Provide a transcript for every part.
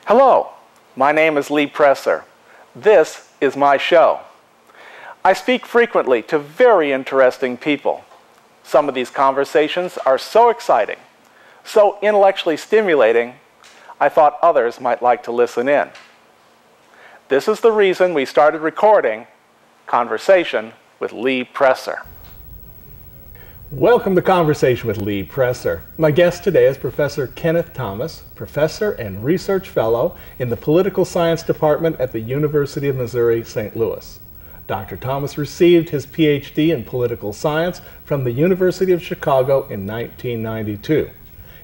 Hello, my name is Lee Presser. This is my show. I speak frequently to very interesting people. Some of these conversations are so exciting, so intellectually stimulating, I thought others might like to listen in. This is the reason we started recording Conversation with Lee Presser. Welcome to Conversation with Lee Presser. My guest today is Professor Kenneth Thomas, Professor and Research Fellow in the Political Science Department at the University of Missouri, St. Louis. Dr. Thomas received his Ph.D. in Political Science from the University of Chicago in 1992.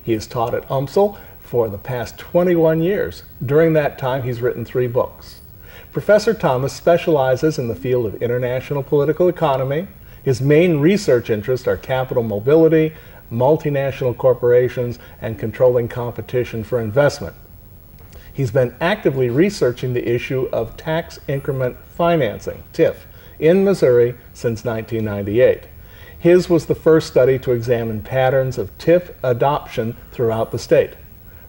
He has taught at UMSL for the past 21 years. During that time, he's written 3 books. Professor Thomas specializes in the field of international political economy. His main research interests are capital mobility, multinational corporations, and controlling competition for investment. He's been actively researching the issue of tax increment financing, TIF, in Missouri since 1998. His was the first study to examine patterns of TIF adoption throughout the state.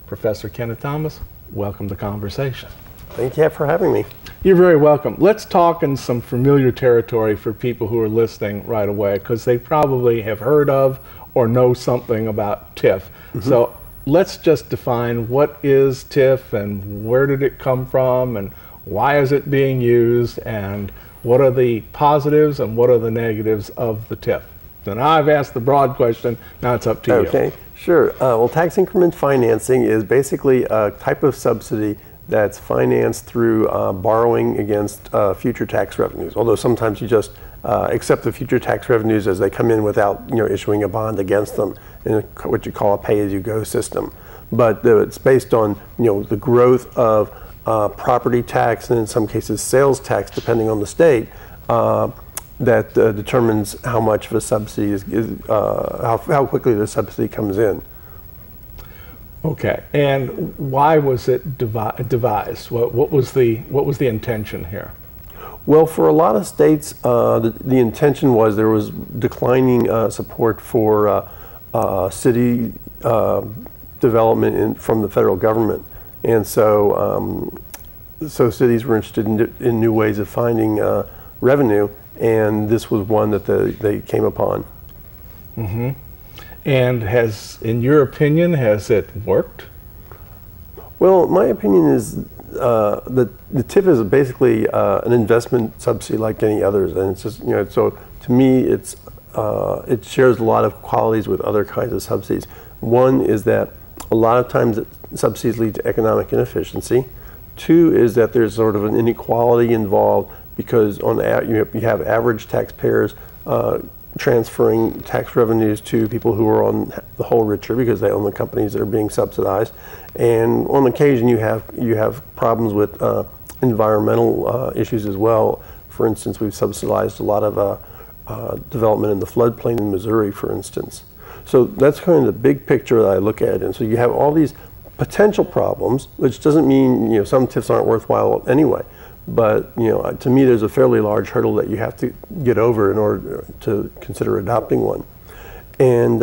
Professor Kenneth Thomas, welcome to Conversation. Thank you for having me. You're very welcome. Let's talk in some familiar territory for people who are listening right away, because they probably have heard of or know something about TIF. So let's just define what is TIF and where did it come from and why is it being used and what are the positives and what are the negatives of the TIF. So now I've asked the broad question, now it's up to you. Okay, sure. Well, tax increment financing is basically a type of subsidy that's financed through borrowing against future tax revenues. Although sometimes you just accept the future tax revenues as they come in without issuing a bond against them in what you call a pay-as-you-go system. But it's based on the growth of property tax and in some cases sales tax, depending on the state, that determines how much of a subsidy how quickly the subsidy comes in. Okay, and why was it devised? What was the intention here? Well, for a lot of states, the intention was there was declining support for city development from the federal government, and so cities were interested in new ways of finding revenue, and this was one that they came upon. Mm-hmm. And in your opinion, has it worked? Well, my opinion is that the TIF is basically an investment subsidy like any others, and it's just so to me it shares a lot of qualities with other kinds of subsidies. One is that a lot of times subsidies lead to economic inefficiency. 2 is that there's sort of an inequality involved because you have average taxpayers transferring tax revenues to people who are on the whole richer because they own the companies that are being subsidized, and on occasion you have problems with environmental issues as well. For instance, we've subsidized a lot of development in the floodplain in Missouri, for instance. So that's kind of the big picture that I look at, and so you have all these potential problems, which doesn't mean some TIFs aren't worthwhile anyway. But to me, there's a fairly large hurdle that you have to get over in order to consider adopting one. And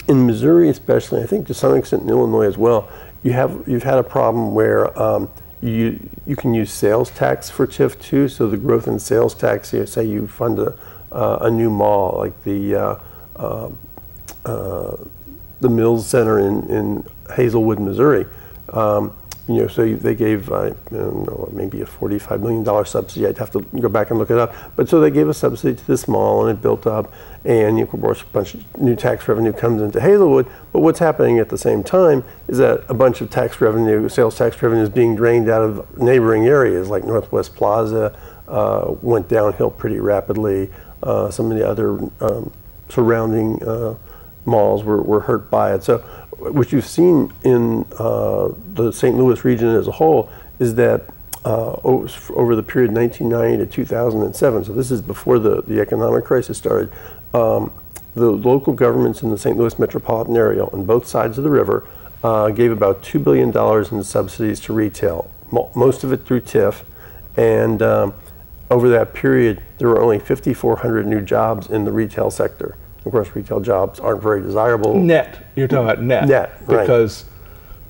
in Missouri, especially, I think to some extent in Illinois as well, you've had a problem where you can use sales tax for TIF too. So the growth in sales tax, say you fund a new mall like the Mills Center in Hazelwood, Missouri. So they gave maybe a $45 million subsidy. I'd have to go back and look it up. But so they gave a subsidy to this mall, and it built up, and of course a bunch of new tax revenue comes into Hazelwood. But what's happening at the same time is that a bunch of sales tax revenue is being drained out of neighboring areas, like Northwest Plaza went downhill pretty rapidly. Some of the other surrounding malls were hurt by it. So what you've seen in the St. Louis region as a whole is that over the period 1990 to 2007, so this is before the economic crisis started, the local governments in the St. Louis metropolitan area on both sides of the river gave about $2 billion in subsidies to retail, most of it through TIF, and over that period there were only 5,400 new jobs in the retail sector. Of course, retail jobs aren't very desirable. Net, you're talking about net. Net, right. Because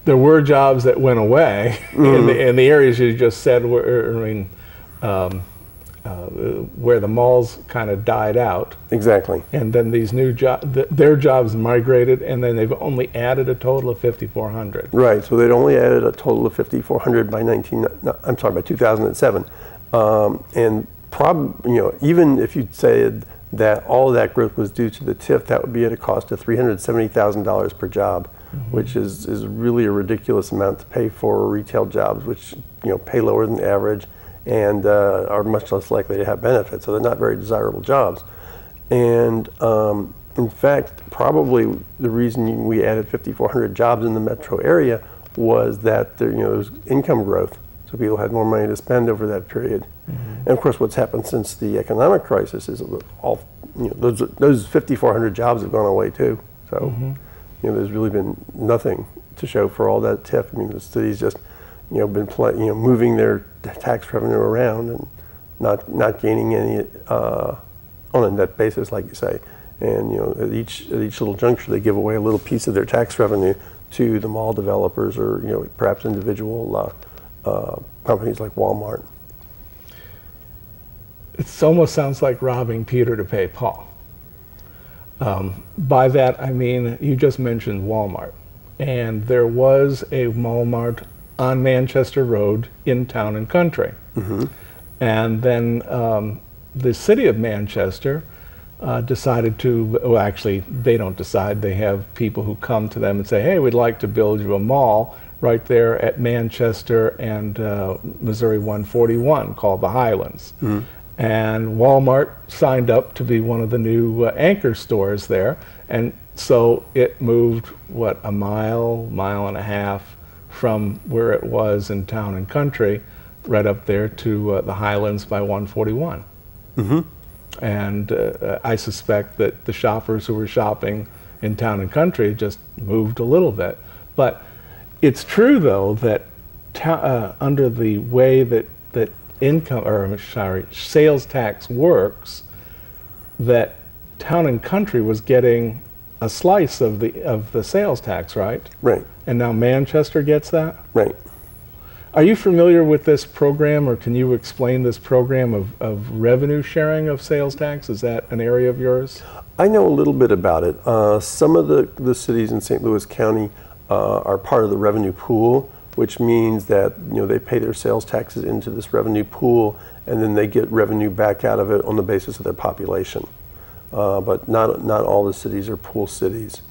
there were jobs that went away in the areas you just said were, I mean, where the malls kind of died out. Exactly. And then these new jobs, their jobs migrated, and then they've only added a total of 5,400. Right. So they'd only added a total of 5,400 by 2007. And even if you'd said that all of that growth was due to the TIF, that would be at a cost of $370,000 per job, which is really a ridiculous amount to pay for retail jobs, which pay lower than average and are much less likely to have benefits. So they're not very desirable jobs. And in fact, probably the reason we added 5,400 jobs in the metro area was that there was income growth. So people had more money to spend over that period. And of course, what's happened since the economic crisis is all those 5,400 jobs have gone away too. So there's really been nothing to show for all that TIF. I mean, the city's just been moving their tax revenue around and not gaining any on a net basis, like you say. And at each little juncture, they give away a little piece of their tax revenue to the mall developers or perhaps individual companies like Walmart. It almost sounds like robbing Peter to pay Paul. By that I mean, you just mentioned Walmart, and there was a Walmart on Manchester Road in Town and Country. And then the city of Manchester decided to, well, actually they don't decide, they have people who come to them and say, hey, we'd like to build you a mall right there at Manchester and Missouri 141 called the Highlands. And Walmart signed up to be one of the new anchor stores there. And so it moved, what, a mile and a half from where it was in Town and Country, right up there to the Highlands by 141. And I suspect that the shoppers who were shopping in Town and Country just moved a little bit. But it's true, though, that under the way that sales tax works, that Town and Country was getting a slice of the sales tax, right? Right. And now Manchester gets that? Right. Are you familiar with this program, or can you explain this program of revenue sharing of sales tax? Is that an area of yours? I know a little bit about it. Some of the cities in St. Louis County are part of the revenue pool, which means that they pay their sales taxes into this revenue pool, and then they get revenue back out of it on the basis of their population. But not all the cities are pool cities.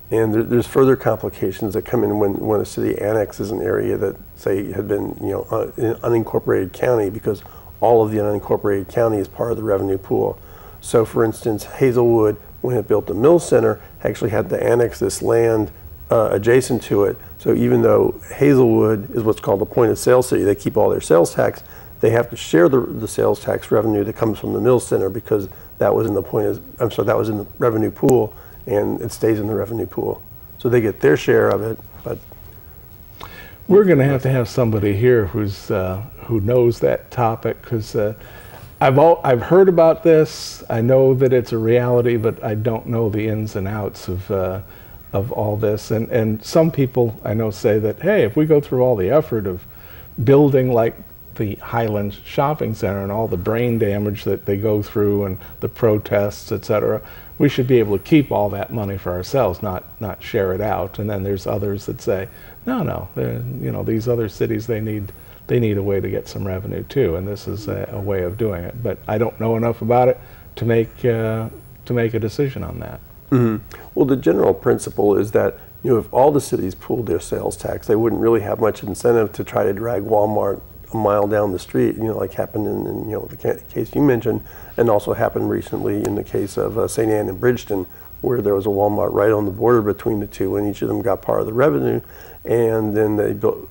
And there's further complications that come in when a city annexes an area that, say, had been an unincorporated county, because all of the unincorporated county is part of the revenue pool. So, for instance, Hazelwood, when it built the Mill Center, actually had to annex this land adjacent to it. So even though Hazelwood is what's called a point of sale city, they keep all their sales tax, they have to share the sales tax revenue that comes from the Mill Center, because that was in the that was in the revenue pool, and it stays in the revenue pool. So they get their share of it, but we're going to have somebody here who knows that topic, because I've heard about this. I know that it's a reality, but I don't know the ins and outs of all this. And some people I know say that, hey, if we go through all the effort of building like the Highlands Shopping Center and all the brain damage that they go through and the protests, etc., we should be able to keep all that money for ourselves, not share it out. And then there's others that say, no, these other cities, they need a way to get some revenue too, and this is a way of doing it. But I don't know enough about it to make a decision on that. Well, the general principle is that if all the cities pooled their sales tax, they wouldn't really have much incentive to try to drag Walmart a mile down the street, like happened in the case you mentioned, and also happened recently in the case of St. Anne and Bridgeton, where there was a Walmart right on the border between the two, and each of them got part of the revenue, and then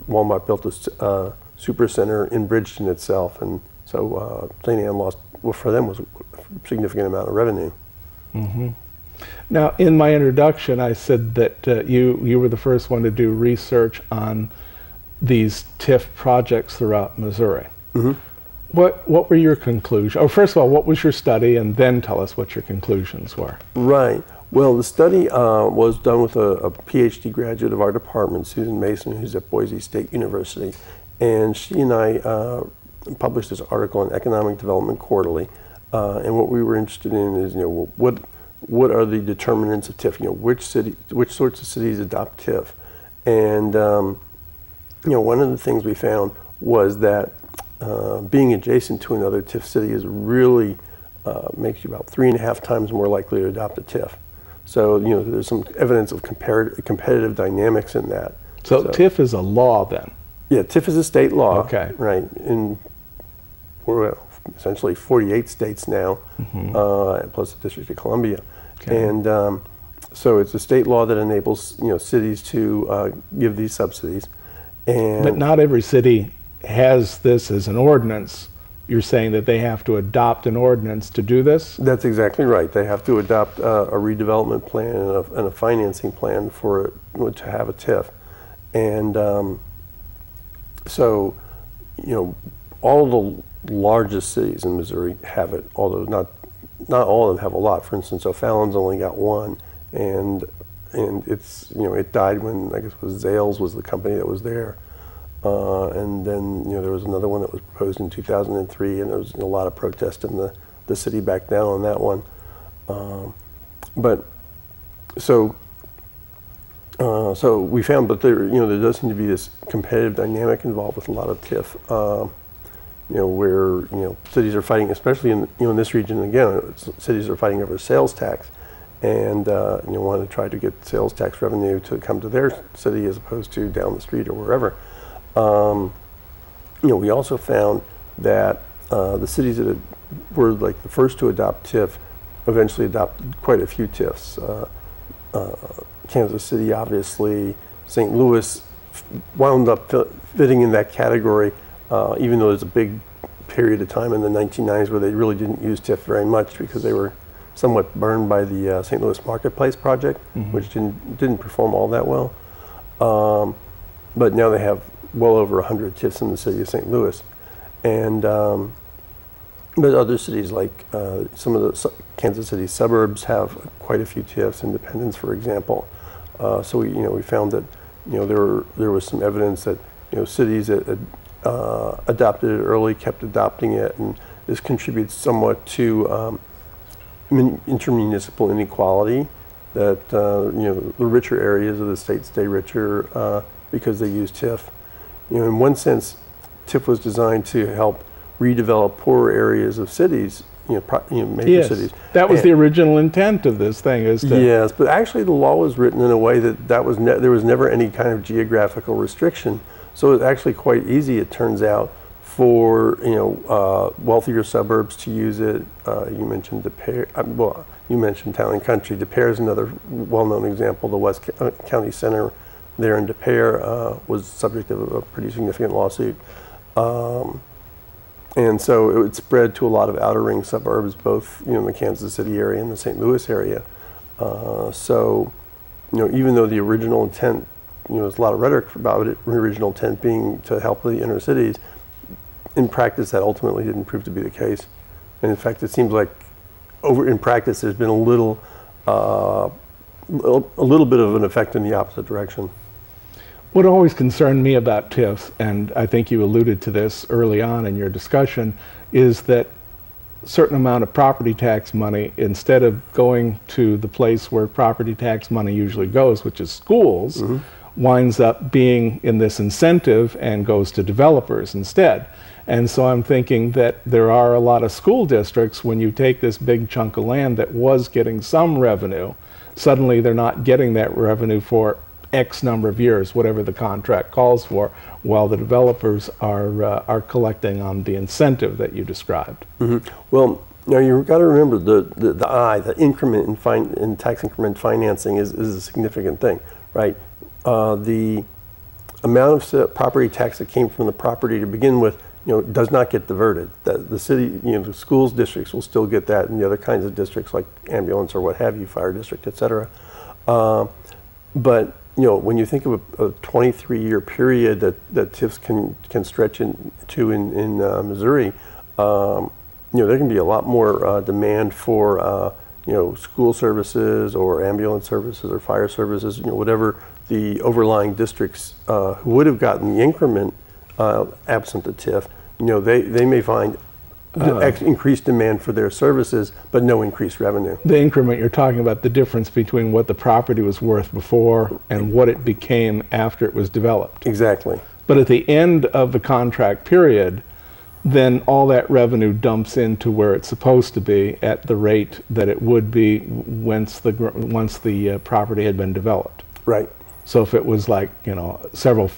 Walmart built a super center in Bridgeton itself, and so St. Anne lost, well, for them, was a significant amount of revenue. Now, in my introduction, I said that you were the first one to do research on these TIF projects throughout Missouri. What were your conclusions? Oh, first of all, what was your study, and then tell us what your conclusions were. Right. Well, the study was done with a Ph.D. graduate of our department, Susan Mason, who's at Boise State University. And she and I published this article in Economic Development Quarterly. And what we were interested in is, what are the determinants of TIF? Which sorts of cities adopt TIF? And one of the things we found was that being adjacent to another TIF city is really makes you about 3.5 times more likely to adopt a TIF. So there's some evidence of competitive dynamics in that. So TIF is a law then? Yeah, TIF is a state law. Okay. Right. We're essentially 48 states now, plus the District of Columbia. Okay. And so it's a state law that enables cities to give these subsidies. But not every city has this as an ordinance. You're saying that they have to adopt an ordinance to do this? That's exactly right. They have to adopt a redevelopment plan and a financing plan to have a TIF. And so, all the largest cities in Missouri have it, although not all of them have a lot. For instance, O'Fallon's only got one, and it's it died when I guess it was Zales was the company that was there. And then there was another one that was proposed in 2003, and there was a lot of protest, and the city backed down on that one. So we found, but there does seem to be this competitive dynamic involved with a lot of TIF, where cities are fighting, especially in this region. Again, cities are fighting over sales tax, and want to try to get sales tax revenue to come to their city as opposed to down the street or wherever. We also found that the cities that were like the first to adopt TIF eventually adopted quite a few TIFs. Kansas City, obviously, St. Louis wound up fitting in that category, even though there's a big period of time in the 1990s where they really didn't use TIF very much because they were somewhat burned by the St. Louis Marketplace project, which didn't perform all that well. But now they have well over 100 TIFs in the city of St. Louis. And but other cities like some of the Kansas City suburbs have quite a few TIFs, Independence, for example. So we found that there was some evidence that cities that adopted it early kept adopting it, and this contributes somewhat to intermunicipal inequality. That the richer areas of the state stay richer because they use TIF. In one sense, TIF was designed to help redevelop poorer areas of cities, major cities. That was the original intent of this thing, is to... Yes, but actually the law was written in a way that there was never any kind of geographical restriction. So it's actually quite easy, it turns out, for wealthier suburbs to use it. You mentioned De Pere, you mentioned Town and Country. De Pere is another well-known example. The West County Center there in De Pere was subject of a pretty significant lawsuit. And so it spread to a lot of outer ring suburbs, both in the Kansas City area and the St. Louis area. So even though the original intent, there's a lot of rhetoric about it, the original intent being to help the inner cities, in practice that ultimately didn't prove to be the case. And in fact, it seems like in practice there's been a little bit of an effect in the opposite direction. What always concerned me about TIFs, and I think you alluded to this early on in your discussion, is that a certain amount of property tax money, instead of going to the place where property tax money usually goes, which is schools, winds up being in this incentive and goes to developers instead. And so I'm thinking that there are a lot of school districts, when you take this big chunk of land that was getting some revenue, suddenly they're not getting that revenue for X number of years, whatever the contract calls for, while the developers are collecting on the incentive that you described. Well, now you've got to remember the increment in tax increment financing is a significant thing, right? The amount of property tax that came from the property to begin with, does not get diverted. The city, the schools districts will still get that, and the other kinds of districts like ambulance or what have you, fire district, et cetera. But when you think of a 23-year period that TIFs can stretch into in Missouri, there can be a lot more demand for school services or ambulance services or fire services, whatever the overlying districts who would have gotten the increment absent the TIF, they may find increased demand for their services, but no increased revenue. The increment, you're talking about the difference between what the property was worth before and what it became after it was developed. Exactly. But at the end of the contract period, then all that revenue dumps into where it's supposed to be at the rate that it would be once the property had been developed. Right. So if it was like, several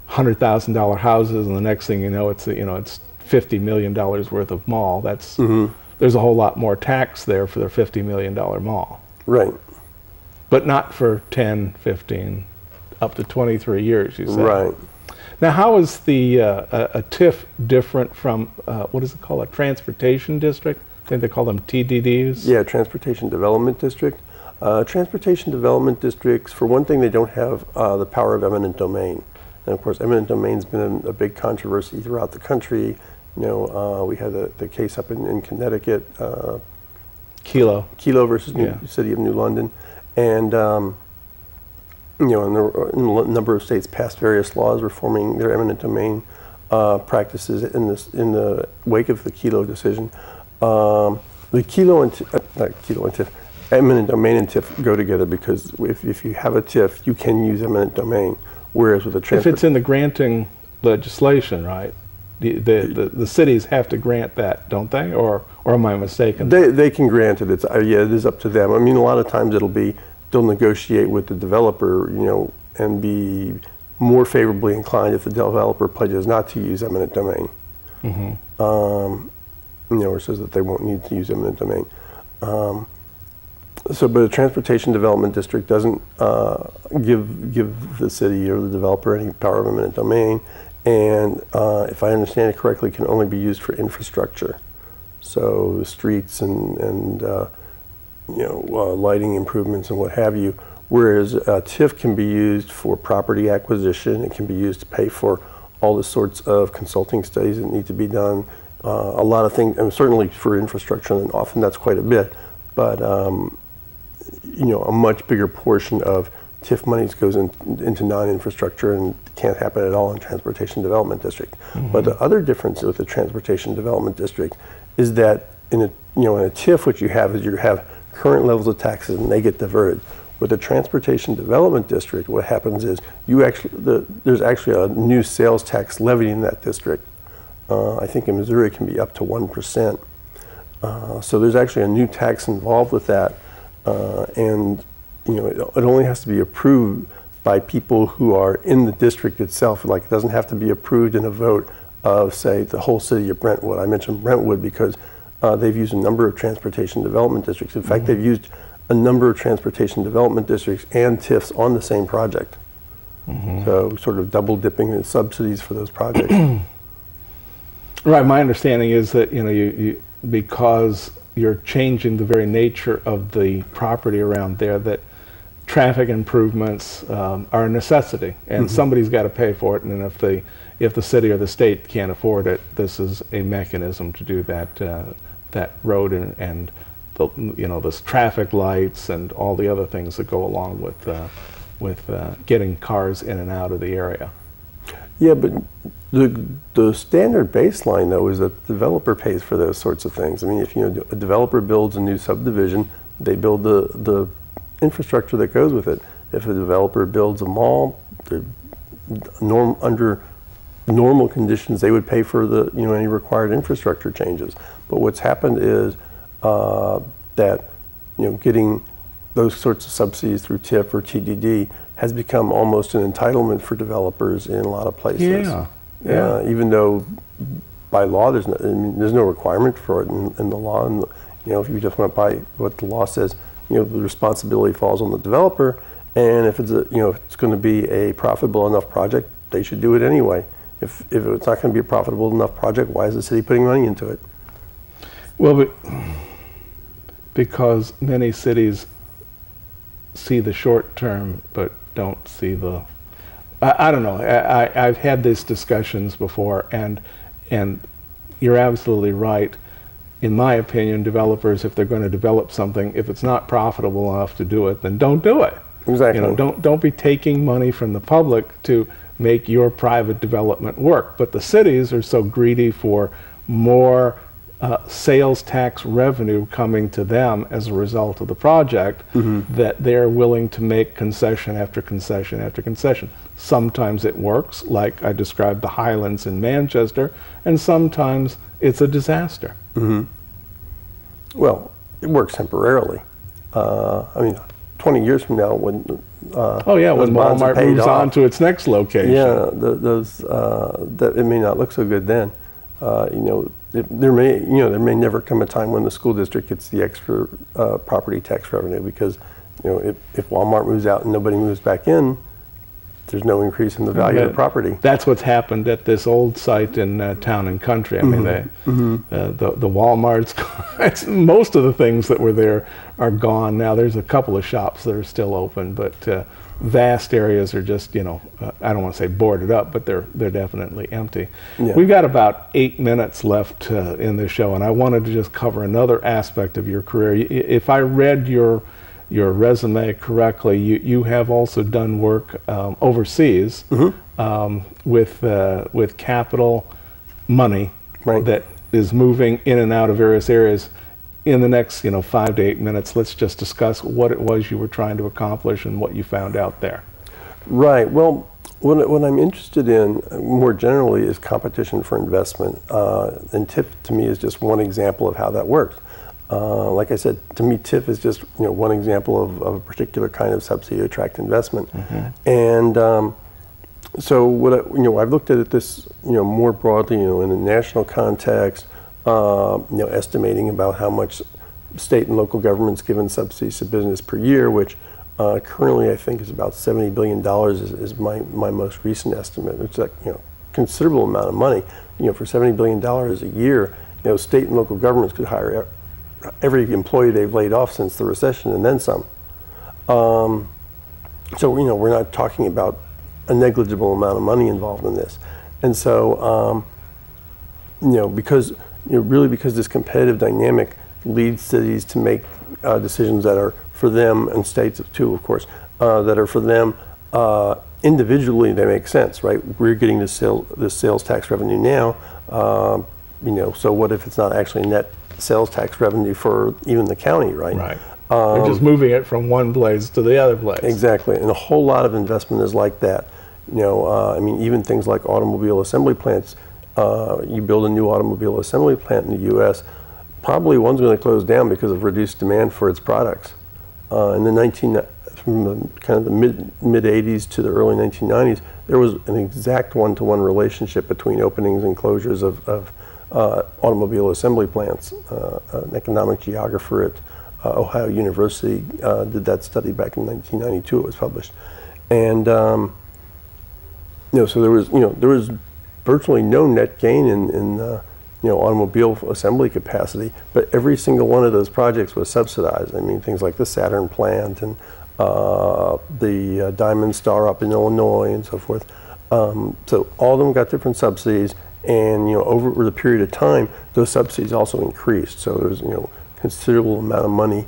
$100,000 houses, and the next thing you know, it's $50 million worth of mall. That's there's a whole lot more tax there for their $50 million mall. Right. But not for 10, 15, up to 23 years, you said. Right. Now, how is the a TIF different from what is it called, a transportation district? I think they call them TDDs. Yeah, transportation development district. Transportation development districts, for one thing, they don't have the power of eminent domain. And of course, eminent domain's been a big controversy throughout the country. We had the case up in Connecticut, Kelo versus City of New London, and and a number of states passed various laws reforming their eminent domain practices in the wake of the Kelo decision. The eminent domain and TIF go together because if you have a TIF, you can use eminent domain. Whereas with a if it's in the granting legislation, right? The cities have to grant that, don't they? Or am I mistaken? They can grant it. It is up to them. I mean, a lot of times they'll negotiate with the developer, and be more favorably inclined if the developer pledges not to use eminent domain. Or says that they won't need to use eminent domain. But a transportation development district doesn't give the city or the developer any power of eminent domain, and if I understand it correctly, can only be used for infrastructure. So the streets and lighting improvements and what have you. Whereas TIF can be used for property acquisition. It can be used to pay for all the sorts of consulting studies that need to be done. A lot of things, and certainly for infrastructure, and often that's quite a bit. But a much bigger portion of TIF monies goes into non-infrastructure and can't happen at all in transportation development district. But the other difference with the transportation development district is that in a TIF, what you have is you have current levels of taxes and they get diverted. With the transportation development district, what happens is there's actually a new sales tax levied in that district. I think in Missouri it can be up to 1%. So there's actually a new tax involved with that. And it only has to be approved by people who are in the district itself. Like, it doesn't have to be approved in a vote of, say, the whole city of Brentwood. I mentioned Brentwood because they've used a number of transportation development districts. In fact, they've used a number of transportation development districts and TIFs on the same project. So sort of double dipping the subsidies for those projects. Right, my understanding is that you because you're changing the very nature of the property around there, that traffic improvements are a necessity, and somebody's got to pay for it. And if the city or the state can't afford it, this is a mechanism to do that road and those traffic lights and all the other things that go along with getting cars in and out of the area. Yeah, but the standard baseline, though, is that the developer pays for those sorts of things. I mean, if a developer builds a new subdivision, they build the infrastructure that goes with it. If a developer builds a mall, under normal conditions, they would pay for any required infrastructure changes. But what's happened is that getting those sorts of subsidies through TIF or TDD has become almost an entitlement for developers in a lot of places. Yeah. Even though by law there's no requirement for it in the law, and if you just went by what the law says, the responsibility falls on the developer, and if it's it's going to be a profitable enough project, they should do it anyway. If it's not going to be a profitable enough project, why is the city putting money into it? Well, because many cities see the short term but don't see the I don't know. I've had these discussions before, and you're absolutely right. in my opinion, developers, if they're going to develop something, if it's not profitable enough to do it, then don't do it. Exactly. You know, don't be taking money from the public to make your private development work. But the cities are so greedy for more sales tax revenue coming to them as a result of the project that they're willing to make concession after concession after concession. Sometimes it works, like I described the Highlands in Manchester, and sometimes it's a disaster. Well, it works temporarily. I mean, 20 years from now, when when Walmart moves on to its next location, that it may not look so good then. There may never come a time when the school district gets the extra property tax revenue, because if Walmart moves out and nobody moves back in, there's no increase in the value of the property. That's what's happened at this old site in Town and Country. I mean, the Walmarts, most of the things that were there are gone now. There's a couple of shops that are still open, but vast areas are just, I don't want to say boarded up, but they're definitely empty. Yeah. We've got about 8 minutes left in this show, and I wanted to just cover another aspect of your career. If I read your resume correctly, you have also done work overseas with capital money that is moving in and out of various areas. In the next 5 to 8 minutes, let's just discuss what it was you were trying to accomplish and what you found out there. Right. Well, what I'm interested in more generally is competition for investment, and TIF to me is just one example of how that works. Like I said, to me, TIF is just one example of a particular kind of subsidy to attract investment, and so what I've looked at this more broadly, in a national context, estimating about how much state and local governments given subsidies to business per year, which currently I think is about $70 billion is my most recent estimate. It's like considerable amount of money. For $70 billion a year, state and local governments could hire every employee they've laid off since the recession and then some. So we're not talking about a negligible amount of money involved in this, and so because this competitive dynamic leads cities to make decisions that are for them, and states too, of course, that are for them individually. They make sense, right? We're getting this sales tax revenue now. So what if it's not actually net sales tax revenue for even the county, right? Right. They're just moving it from one place to the other place. Exactly, and a whole lot of investment is like that. Even things like automobile assembly plants. You build a new automobile assembly plant in the U.S., probably one's going to close down because of reduced demand for its products. From the mid 80s to the early 1990s, there was an exact one-to-one relationship between openings and closures of automobile assembly plants. An economic geographer at Ohio University did that study back in 1992. It was published, and so there was virtually no net gain in automobile assembly capacity, but every single one of those projects was subsidized. I mean, things like the Saturn plant and the Diamond Star up in Illinois and so forth. So all of them got different subsidies, and over the period of time, those subsidies also increased. So there was considerable amount of money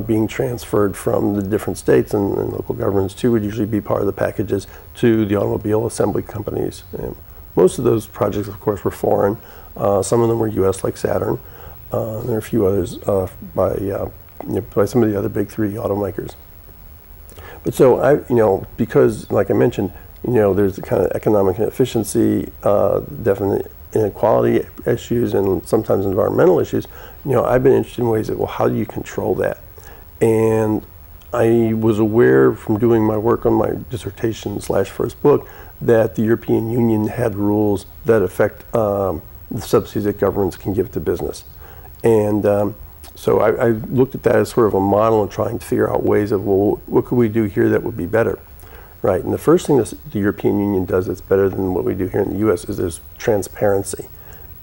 being transferred from the different states, and local governments too would usually be part of the packages, to the automobile assembly companies. And most of those projects, of course, were foreign. Some of them were U.S., like Saturn. There are a few others by some of the other big three automakers. But so because, like I mentioned, there's the kind of economic inefficiency, definite inequality issues, and sometimes environmental issues. I've been interested in ways that, how do you control that? And I was aware from doing my work on my dissertation / first book that the European Union had rules that affect the subsidies that governments can give to business. And so I looked at that as sort of a model and trying to figure out ways of, what could we do here that would be better? Right, and the first thing that the European Union does that's better than what we do here in the U.S. is there's transparency.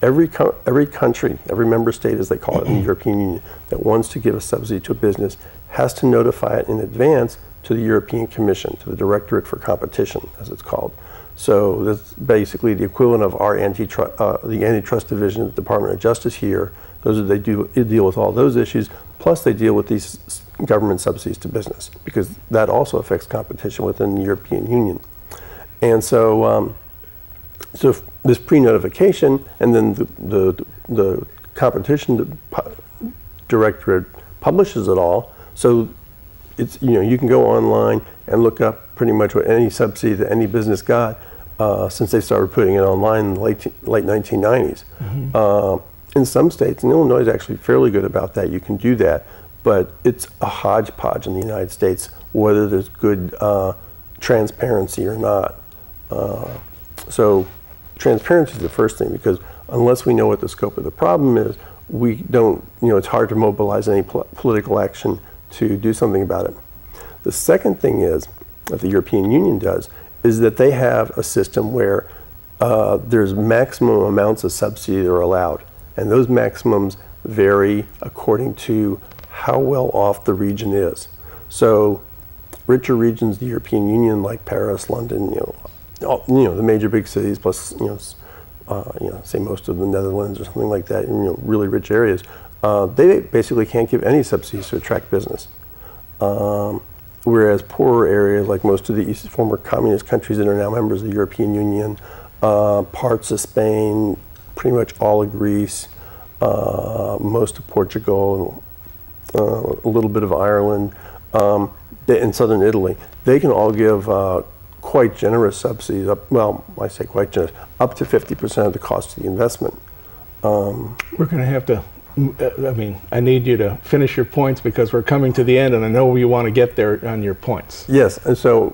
Every country, every member state, as they call it in the European Union, that wants to give a subsidy to a business has to notify it in advance to the European Commission, to the Directorate for Competition, as it's called. So that's basically the equivalent of our the antitrust division of the Department of Justice here, They deal with all those issues. Plus, they deal with these government subsidies to business, because that also affects competition within the European Union. And so, so this pre-notification, and then the competition directorate publishes it all. So it's, you can go online and look up pretty much what any subsidy that any business got since they started putting it online in the late 1990s. In some states, and Illinois is actually fairly good about that, you can do that, but it's a hodgepodge in the United States whether there's good transparency or not. So transparency is the first thing, because unless we know what the scope of the problem is, we don't, it's hard to mobilize any political action to do something about it. The second thing is, that the European Union does, is that they have a system where there's maximum amounts of subsidy that are allowed. And those maximums vary according to how well off the region is. So richer regions of the European Union, like Paris, London, the major big cities, plus say most of the Netherlands or something like that, really rich areas, they basically can't give any subsidies to attract business. Whereas poorer areas, like most of the former communist countries that are now members of the European Union, parts of Spain, pretty much all of Greece, most of Portugal, a little bit of Ireland, and southern Italy, they can all give quite generous subsidies, I say quite generous, up to 50% of the cost of the investment. We're going to have to, I need you to finish your points, because we're coming to the end, and I know you want to get there on your points. Yes, and so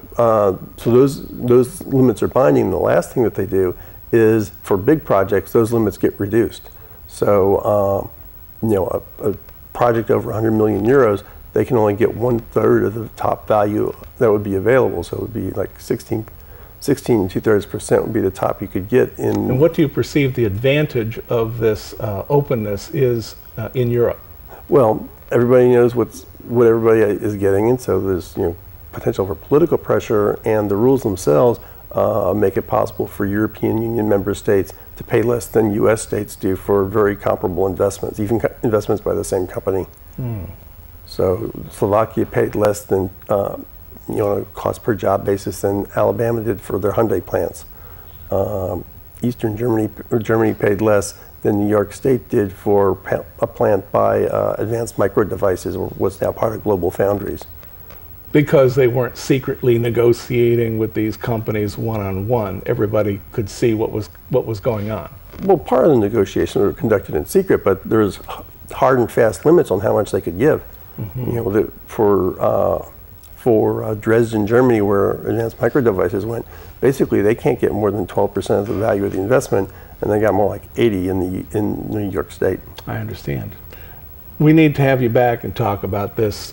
those limits are binding. The last thing that they do is, for big projects, those limits get reduced. So, a project over 100 million euros, they can only get 1/3 of the top value that would be available. So it would be like 16 2/3% would be the top you could get in. And what do you perceive the advantage of this openness is in Europe? Well, everybody knows what everybody is getting, and so there's potential for political pressure, and the rules themselves make it possible for European Union member states to pay less than U.S. states do for very comparable investments, even investments by the same company. So Slovakia paid less than, on a cost per job basis than Alabama did for their Hyundai plants. Eastern Germany paid less than New York State did for a plant by Advanced Micro Devices, or what's now part of Global Foundries. Because they weren't secretly negotiating with these companies one-on-one. Everybody could see what was going on. Well, part of the negotiations were conducted in secret, but there's hard and fast limits on how much they could give. For Dresden, Germany, where Advanced Micro Devices went, basically they can't get more than 12% of the value of the investment, and they got more like 80 in New York State. I understand. We need to have you back and talk about this.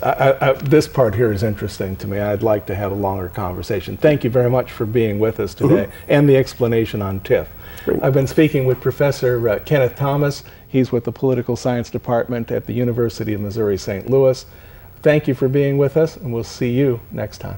This part here is interesting to me. I'd like to have a longer conversation. Thank you very much for being with us today, and the explanation on TIF. Great. I've been speaking with Professor Kenneth Thomas. He's with the Political Science Department at the University of Missouri St. Louis. Thank you for being with us, and we'll see you next time.